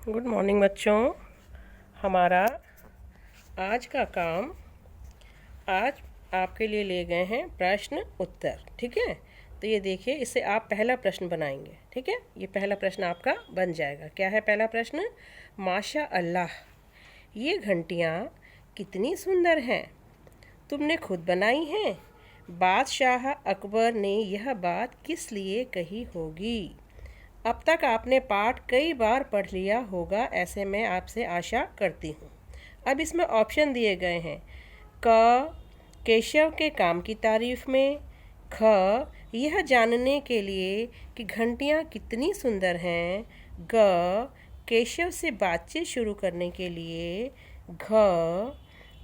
Good morning बच्चों। हमारा आज का काम, आज आपके लिए ले गए हैं प्रश्न उत्तर। ठीक है, तो ये देखिए, इससे आप पहला प्रश्न बनाएंगे। ठीक है, ये पहला प्रश्न आपका बन जाएगा। क्या है पहला प्रश्न? माशा अल्लाह, ये घंटियाँ कितनी सुंदर हैं, तुमने खुद बनाई हैं? बादशाह अकबर ने यह बात किस लिए कही होगी? अब तक आपने पाठ कई बार पढ़ लिया होगा, ऐसे मैं आपसे आशा करती हूँ। अब इसमें ऑप्शन दिए गए हैं। क, केशव के काम की तारीफ में। ख, यह जानने के लिए कि घंटियाँ कितनी सुंदर हैं। ग, केशव से बातचीत शुरू करने के लिए। घ,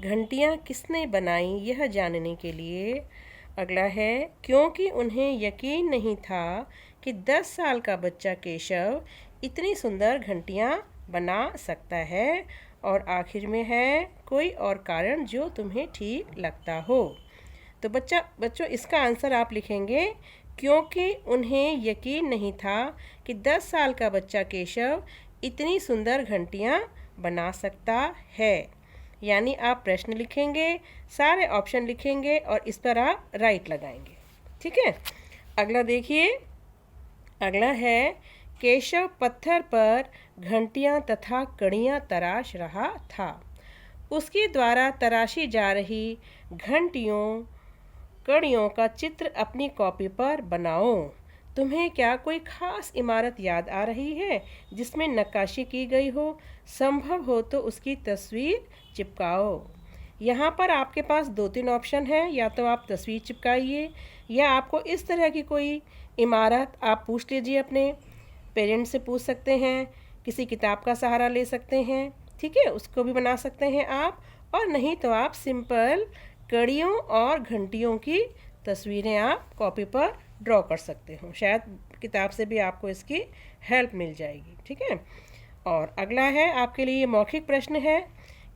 घंटियाँ किसने बनाई यह जानने के लिए। अगला है, क्योंकि उन्हें यकीन नहीं था कि 10 साल का बच्चा केशव इतनी सुंदर घंटियाँ बना सकता है। और आखिर में है, कोई और कारण जो तुम्हें ठीक लगता हो। तो बच्चों इसका आंसर आप लिखेंगे, क्योंकि उन्हें यकीन नहीं था कि 10 साल का बच्चा केशव इतनी सुंदर घंटियाँ बना सकता है। यानी आप प्रश्न लिखेंगे, सारे ऑप्शन लिखेंगे और इस पर आप राइट लगाएंगे। ठीक है, अगला देखिए। अगला है, केशव पत्थर पर घंटियां तथा कड़ियां तराश रहा था। उसके द्वारा तराशी जा रही घंटियों कड़ियों का चित्र अपनी कॉपी पर बनाओ। तुम्हें क्या कोई खास इमारत याद आ रही है जिसमें नक्काशी की गई हो? संभव हो तो उसकी तस्वीर चिपकाओ। यहाँ पर आपके पास 2-3 ऑप्शन है, या तो आप तस्वीर चिपकाइए, या आपको इस तरह की कोई इमारत आप पूछ लीजिए, अपने पेरेंट्स से पूछ सकते हैं, किसी किताब का सहारा ले सकते हैं। ठीक है, उसको भी बना सकते हैं आप। और नहीं तो आप सिंपल कड़ियों और घंटियों की तस्वीरें आप कॉपी पर ड्रॉ कर सकते हो। शायद किताब से भी आपको इसकी हेल्प मिल जाएगी। ठीक है, और अगला है आपके लिए मौखिक प्रश्न है।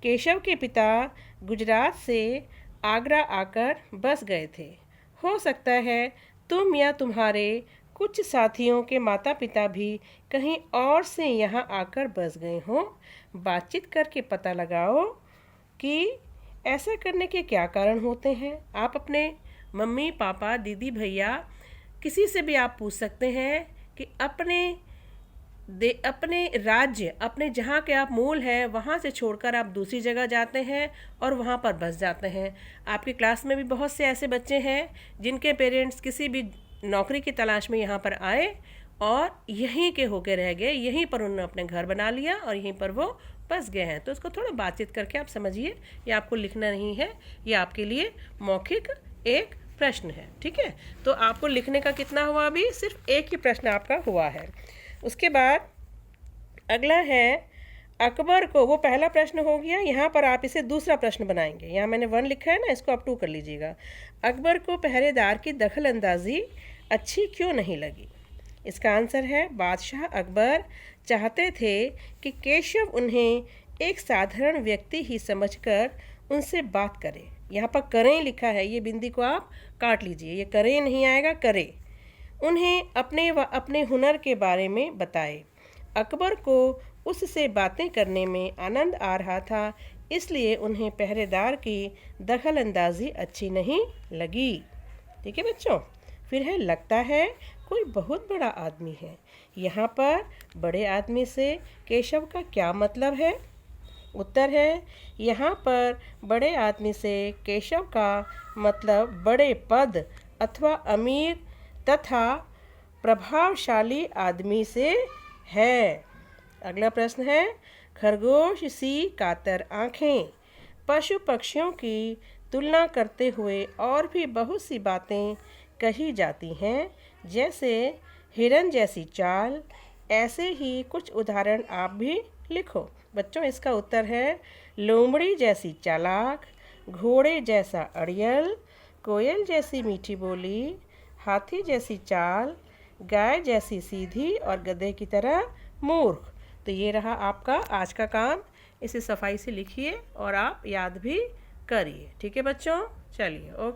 केशव के पिता गुजरात से आगरा आकर बस गए थे। हो सकता है तुम या तुम्हारे कुछ साथियों के माता पिता भी कहीं और से यहाँ आकर बस गए हों। बातचीत करके पता लगाओ कि ऐसा करने के क्या कारण होते हैं। आप अपने मम्मी पापा दीदी भैया किसी से भी आप पूछ सकते हैं कि अपने राज्य, अपने जहाँ के आप मूल हैं वहाँ से छोड़कर आप दूसरी जगह जाते हैं और वहाँ पर बस जाते हैं। आपकी क्लास में भी बहुत से ऐसे बच्चे हैं जिनके पेरेंट्स किसी भी नौकरी की तलाश में यहाँ पर आए और यहीं के होके रह गए, यहीं पर उन्होंने अपने घर बना लिया और यहीं पर वो बस गए हैं। तो इसको थोड़ा बातचीत करके आप समझिए, ये आपको लिखना नहीं है, ये आपके लिए मौखिक एक प्रश्न है। ठीक है, तो आपको लिखने का कितना हुआ? अभी सिर्फ एक ही प्रश्न आपका हुआ है। उसके बाद अगला है, अकबर को, वो पहला प्रश्न हो गया। यहाँ पर आप इसे दूसरा प्रश्न बनाएंगे। यहाँ मैंने 1 लिखा है ना, इसको आप 2 कर लीजिएगा। अकबर को पहरेदार की दखल अंदाजी अच्छी क्यों नहीं लगी? इसका आंसर है, बादशाह अकबर चाहते थे कि केशव उन्हें एक साधारण व्यक्ति ही समझकर उनसे बात करे। यहाँ पर करें लिखा है, ये बिंदी को आप काट लीजिए, ये करें नहीं आएगा, करे। उन्हें अपने हुनर के बारे में बताए। अकबर को उससे बातें करने में आनंद आ रहा था, इसलिए उन्हें पहरेदार की दखल अंदाजी अच्छी नहीं लगी। ठीक है बच्चों, फिर है, लगता है कोई बहुत बड़ा आदमी है। यहाँ पर बड़े आदमी से केशव का क्या मतलब है? उत्तर है, यहाँ पर बड़े आदमी से केशव का मतलब बड़े पद अथवा अमीर तथा प्रभावशाली आदमी से है। अगला प्रश्न है, खरगोश सी कातर आँखें। पशु पक्षियों की तुलना करते हुए और भी बहुत सी बातें कही जाती हैं, जैसे हिरन जैसी चाल। ऐसे ही कुछ उदाहरण आप भी लिखो। बच्चों इसका उत्तर है, लोमड़ी जैसी चालाक, घोड़े जैसा अड़ियल, कोयल जैसी मीठी बोली, हाथी जैसी चाल, गाय जैसी सीधी और गधे की तरह मूर्ख। तो ये रहा आपका आज का काम। इसे सफाई से लिखिए और आप याद भी करिए। ठीक है बच्चों, चलिए ओके।